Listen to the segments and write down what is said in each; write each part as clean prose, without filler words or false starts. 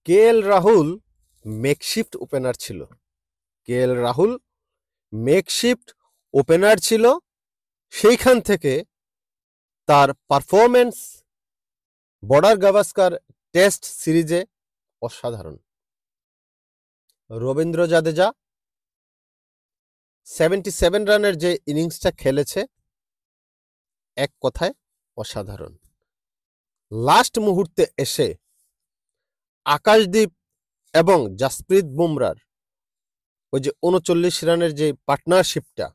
KL Rahul makeshift opener ছিল। KL Rahul makeshift opener ছিল। সেইখান থেকে তার পারফরমেন্স বর্ডার গাভাস্কার টেস্ট সিরিজে অসাধারণ। রবীন্দ্র জাদেজা 77 রানের যে ইনিংসটা খেলেছে, এক কথায় অসাধারণ। লাস্ট মুহূর্তে এসে আকাশদীপ এবং জাসপ্রীত বুমরার ওই যে 39 রানের যে পার্টনারশিপটা,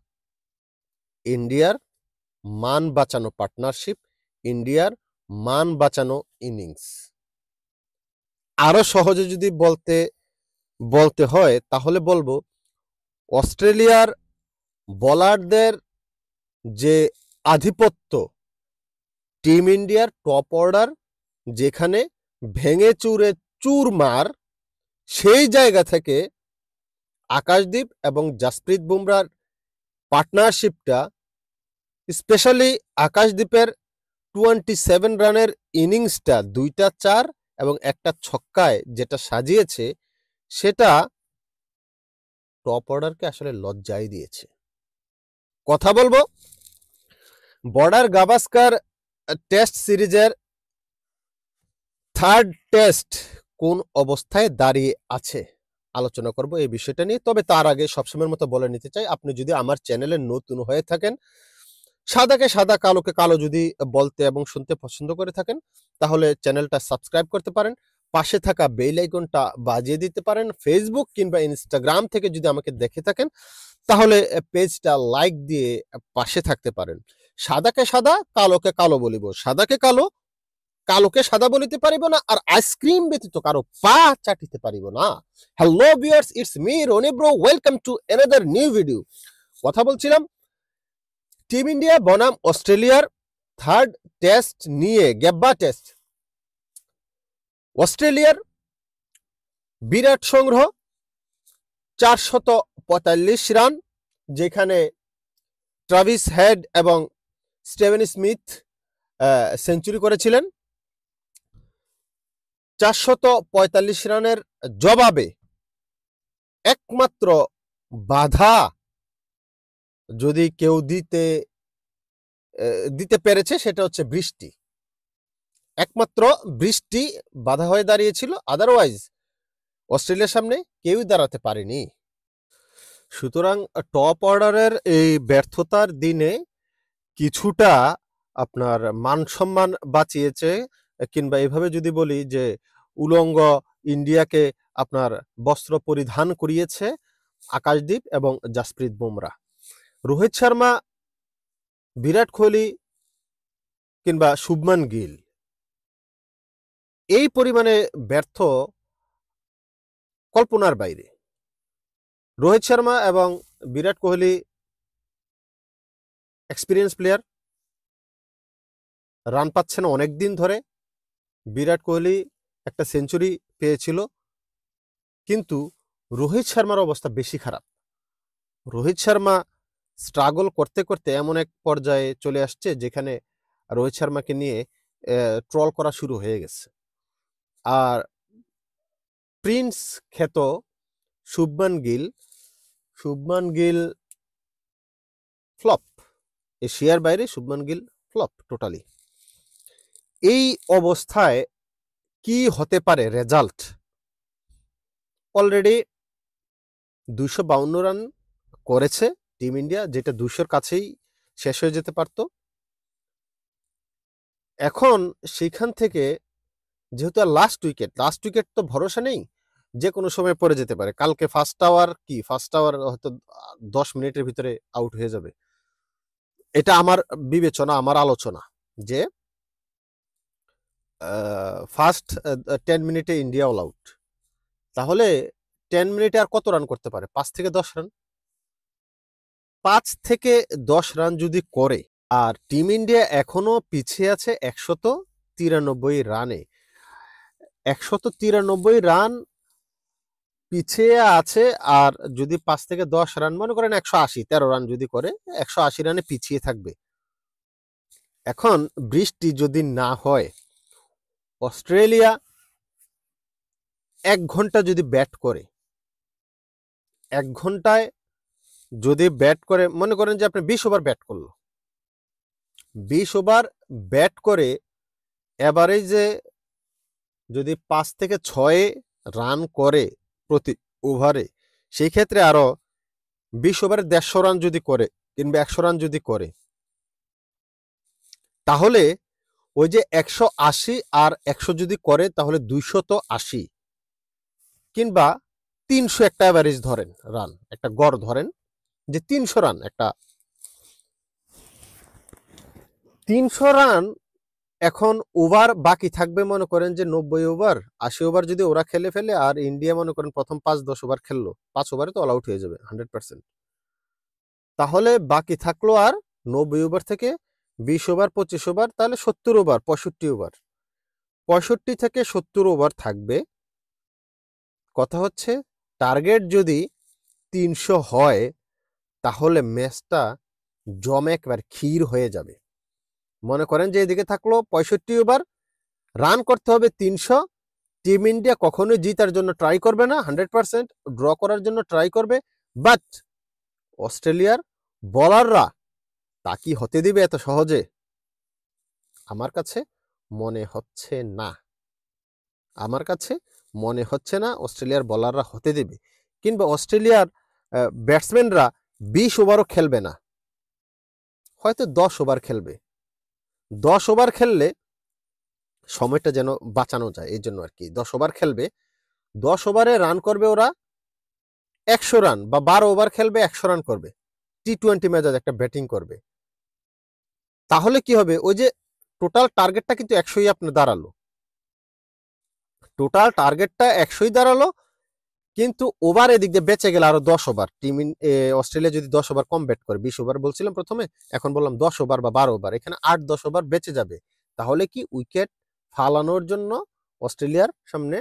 ইন্ডিয়ার মান বাঁচানো পার্টনারশিপ, ইন্ডিয়ার মান বাঁচানো ইনিংস। আরো সহজে যদি বলতে হয় তাহলে বলবো অস্ট্রেলিয়ার বোলারদের যে আধিপত্য, টিম ইন্ডিয়ার টপ অর্ডার যেখানে ভেঙে চুরে চুরমার, সেই জায়গা থেকে আকাশদীপ এবং জাসপ্রীত বুমরার পার্টনারশিপটা, স্পেশালি আকাশদীপের 27 রানের ইনিংসটা, 2টা 4 এবং একটা ছক্কায় যেটা সাজিয়েছে, সেটা টপ অর্ডারকে আসলে লজ্জায় দিয়েছে। কথা বলবো বর্ডার গাভাস্কার টেস্ট সিরিজের থার্ড টেস্ট কোন অবস্থায় দাঁড়িয়ে আছে, আলোচনা করব এই বিষয়টা নিয়ে। তবে তার আগে সবসময়ের মতো বলে নিতে চাই, আপনি যদি আমার চ্যানেলে নতুন হয়ে থাকেন, সাদাকে সাদা কালোকে কালো যদি বলতে এবং শুনতে পছন্দ করে থাকেন, তাহলে চ্যানেলটা সাবস্ক্রাইব করতে পারেন, পাশে থাকা বেল আইকনটা বাজিয়ে দিতে পারেন। ফেসবুক কিংবা ইনস্টাগ্রাম থেকে যদি আমাকে দেখে থাকেন, তাহলে পেজটা লাইক দিয়ে পাশে থাকতে পারেন। সাদাকে সাদা কালোকে কালো বলিব, সাদাকে কালো কালোকে সাদা বলিতে পারিব না, আর আইসক্রিম ব্যতীত কারো পা চাটিতে পারিব না। Hello viewers, it's me Rony bro, welcome to another new video. কথা বলছিলাম টিম ইন্ডিয়া বনাম অস্ট্রেলিয়ার থার্ড টেস্ট নিয়ে, গ্যাব্বা টেস্ট। অস্ট্রেলিয়ার বিরাট সংগ্রহ 445 রান, যেখানে ট্রাভিস হেড এবং স্টিভেন স্মিথ সেঞ্চুরি করেছিলেন। 445 রানের জবাবে একমাত্র বাধা যদি কেউ দিতে পেরেছে, সেটা হচ্ছে বৃষ্টি। একমাত্র বৃষ্টি বাধা হয়ে দাঁড়িয়েছিল, আদারওয়াইজ অস্ট্রেলিয়ার সামনে কেউই দাঁড়াতে পারেনি। সুতরাং টপ অর্ডারের এই ব্যর্থতার দিনে কিছুটা আপনার মান সম্মান বাঁচিয়েছে, কিংবা এভাবে যদি বলি যে উলঙ্গ ইন্ডিয়াকে আপনার বস্ত্র পরিধান করিয়েছে আকাশদীপ এবং জাসপ্রীত বুমরা। রোহিত শর্মা, বিরাট কোহলি কিংবা শুভমান গিল এই পরিমাণে ব্যর্থ কল্পনার বাইরে। রোহিত শর্মা এবং Virat Kohli experience player, run পাচ্ছে না অনেকদিন ধরে। বিরাট কোহলি একটা সেঞ্চুরি পেয়েছিল, কিন্তু রোহিত শর্মার অবস্থা বেশি খারাপ। রোহিত শর্মা স্ট্রাগল করতে করতে এমন এক পর্যায়ে চলে আসছে যেখানে রোহিত শর্মাকে নিয়ে ট্রল করা শুরু হয়ে গেছে। আর প্রিন্স খ্যাত শুভমান গিল ফ্লপ, এশিয়ার বাইরে শুভমান গিল ফ্লপ টোটালি। এই অবস্থায় কি হতে পারে রেজাল্ট? অলরেডি 252 রান করেছে টিম ইন্ডিয়া, যেটা 200-র কাছেই শেষ হয়ে যেতে পারত। এখন সেখান থেকে যেহেতু লাস্ট উইকেট তো ভরসা নেই, যে কোনো সময় পড়ে যেতে পারে। কালকে ফার্স্ট আওয়ার হয়তো 10 মিনিটের ভিতরে আউট হয়ে যাবে। এটা আমার বিবেচনা, আমার আলোচনা যে ফার্স্ট 10 মিনিটে ইন্ডিয়া অল আউট। তাহলে 10 মিনিটে আর কত রান করতে পারে? 5 থেকে 10 রান। 5 থেকে 10 রান যদি করে, আর টিম ইন্ডিয়া এখনো পিছিয়ে আছে 193 রানে। 193 রান পিছিয়ে আছে, আর যদি 5 থেকে 10 রান, মনে করেন 180, 13 রান যদি করে, 180 রানে পিছিয়ে থাকবে। এখন বৃষ্টি যদি না হয়, অস্ট্রেলিয়া 1 ঘন্টা যদি ব্যাট করে, 1 ঘন্টায় যদি ব্যাট করে, মনে করেন যে আপনি 20 ওভার ব্যাট করলো, 20 ওভার ব্যাট করে এভারেজে যদি 5 থেকে 6 রান করে প্রতি ওভারে, সেই ক্ষেত্রে আরো 20 ওভারে 150 রান যদি করে কিংবা 100 রান যদি করে, তাহলে ওই যে 180 আর 100 যদি করে তাহলে 280 কিংবা 300 একটা অ্যাভারেজ ধরেন, রান একটা গড় ধরেন যে 300 রান, একটা 300 রান। এখন ওভার বাকি থাকবে মনে করেন যে 90 ওভার, 80 ওভার যদি ওরা খেলে ফেলে, আর ইন্ডিয়া মনে করেন প্রথম 5-10 ওভার খেললো, 5 ওভারে তো অল আউট হয়ে যাবে 100%, তাহলে বাকি থাকলো আর 90 ওভার থেকে 20 ওভার 25 ওভার, তাহলে 70 ওভার, 65 ওভার, 65 থেকে 70 ওভার থাকবে। কথা হচ্ছে টার্গেট যদি 300 হয় তাহলে ম্যাচটা জমে একবার ক্ষীর হয়ে যাবে। মনে করেন যে এদিকে থাকলো 65 ওভার, রান করতে হবে 300। টিম ইন্ডিয়া কখনোই জিতার জন্য ট্রাই করবে না, 100% ড্র করার জন্য ট্রাই করবে, বাট অস্ট্রেলিয়ার বোলাররা তা কি হতে দিবে এত সহজে? আমার কাছে মনে হচ্ছে না, আমার কাছে মনে হচ্ছে না অস্ট্রেলিয়ার বোলাররা হতে দেবে, কিংবা অস্ট্রেলিয়ার ব্যাটসম্যানরা 20 ওভারও খেলবে না, হয়তো 10 ওভার খেলবে। 10 ওভার খেললে সময়টা যেন বাঁচানো যায়, এই জন্য আর কি 10 ওভার খেলবে। 10 ওভারে রান করবে ওরা 100 রান, বা 12 ওভার খেলবে 100 রান করবে, টি-20 ম্যাচে একটা ব্যাটিং করবে। তাহলে কি হবে, ওই যে টোটাল টার্গেটটা কিন্তু 100ই আপনার দাঁড়ালো, টোটাল টার্গেটটা 100ই দাঁড়ালো, কিন্তু ওভার এদিক দিয়ে বেঁচে গেলে আরো 10 ওভার। অস্ট্রেলিয়া যদি 10 ওভার কম ব্যাট করে, 20 ওভার বলছিলাম প্রথমে, এখন বললাম 10 ওভার বা 12 ওভার, এখানে 8-10 ওভার বেঁচে যাবে। তাহলে কি উইকেট ফালানোর জন্য অস্ট্রেলিয়ার সামনে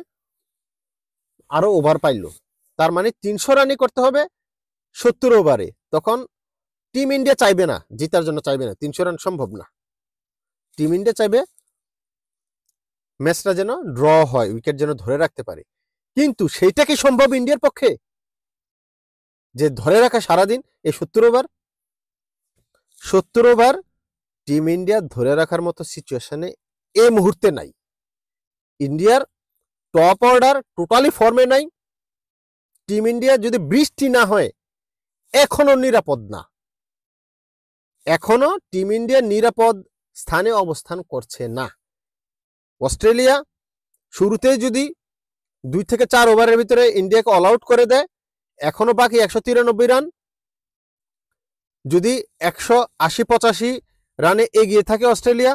আরো ওভার পাইলো, তার মানে 300 রানই করতে হবে 70 ওভারে। তখন টিম ইন্ডিয়া চাইবে না, জিতার জন্য চাইবে না, 300 রান সম্ভব না। টিম ইন্ডিয়া চাইবে ম্যাচটা যেন ড্র হয়, উইকেট যেন ধরে রাখতে পারে। কিন্তু সেইটা কি সম্ভব ইন্ডিয়ার পক্ষে, যে ধরে রাখা সারাদিন এই 70 ওভার? 70 ওভার টিম ইন্ডিয়া ধরে রাখার মতো সিচুয়েশনে এই মুহূর্তে নাই। ইন্ডিয়ার টপ অর্ডার টোটালি ফর্মে নাই। টিম ইন্ডিয়া যদি বৃষ্টি না হয় এখনো নিরাপদ না, এখনো টিম ইন্ডিয়া নিরাপদ স্থানে অবস্থান করছে না। অস্ট্রেলিয়া শুরুতেই যদি 2 থেকে 4 ওভারের ভিতরে ইন্ডিয়াকে অল আউট করে দেয়, এখনো বাকি 193 রান, যদি 180-85 রানে এগিয়ে থাকে অস্ট্রেলিয়া,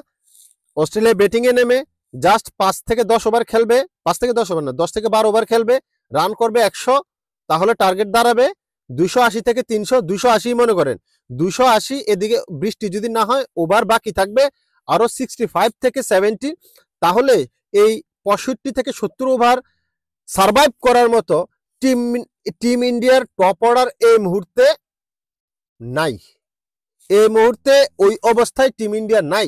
অস্ট্রেলিয়া ব্যাটিংয়ে নেমে জাস্ট 5 থেকে 10 ওভার খেলবে, 5 থেকে 10 ওভার না, 10 থেকে 12 ওভার খেলবে, রান করবে 100, তাহলে টার্গেট দাঁড়াবে 280 থেকে 300, 280 মনে করেন, 280। এদিকে বৃষ্টি যদি না হয় ওভার বাকি থাকবে আরো 65 থেকে 70, তাহলে এই 65 থেকে 70 ওভার সার্ভাইভ করার মতো টিম ইন্ডিয়ার টপ অর্ডার এই মুহূর্তে নাই। এই মুহূর্তে ওই অবস্থায় টিম ইন্ডিয়া নাই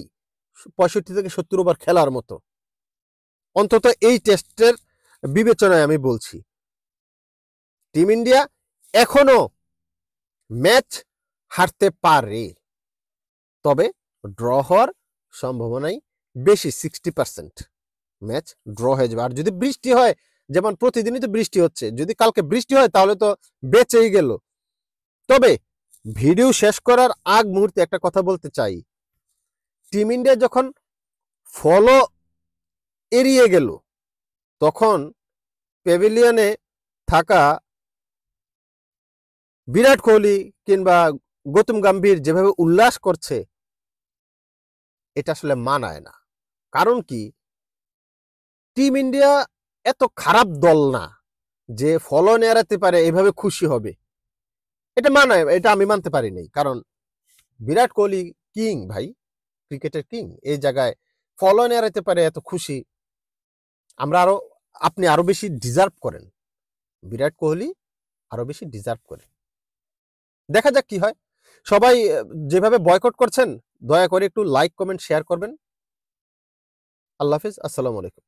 65 থেকে 70 ওভার খেলার মতো, অন্তত এই টেস্টের বিবেচনায় আমি বলছি। টিম ইন্ডিয়া এখনো ম্যাচ হারতে পারে, তবে ড্র হওয়ার সম্ভাবনাই বেশি, 60% ম্যাচ ড্র হয়ে যাবে। আর যদি বৃষ্টি হয়, যেমন প্রতিদিনই তো বৃষ্টি হচ্ছে, যদি কালকে বৃষ্টি হয় তাহলে তো বেঁচেই গেল। তবে ভিডিও শেষ করার আগ মুহূর্তে একটা কথা বলতে চাই, টিম ইন্ডিয়া যখন ফলো এড়িয়ে গেল, তখন প্যাভিলিয়নে থাকা বিরাট কোহলি কিংবা গৌতম গম্ভীর যেভাবে উল্লাস করছে, এটা আসলে মানায় না। কারণ কি, টিম ইন্ডিয়া এত খারাপ দল না যে ফলো এড়াতে পারে এভাবে খুশি হবে, এটা মানায়, এটা আমি মানতে পারি নাই। কারণ বিরাট কোহলি কিং ভাই, ক্রিকেটের কিং, এই জায়গায় ফলো এড়াতে পারে এত খুশি, আমরা আরো, আপনি আরো বেশি ডিজার্ভ করেন, বিরাট কোহলি আরো বেশি ডিজার্ভ করে। দেখা যাক কি হয়। সবাই যেভাবে বয়কট করছেন, দয়া করে একটু লাইক কমেন্ট শেয়ার করবেন। আল্লাহ হাফিজ, আসসালামু আলাইকুম।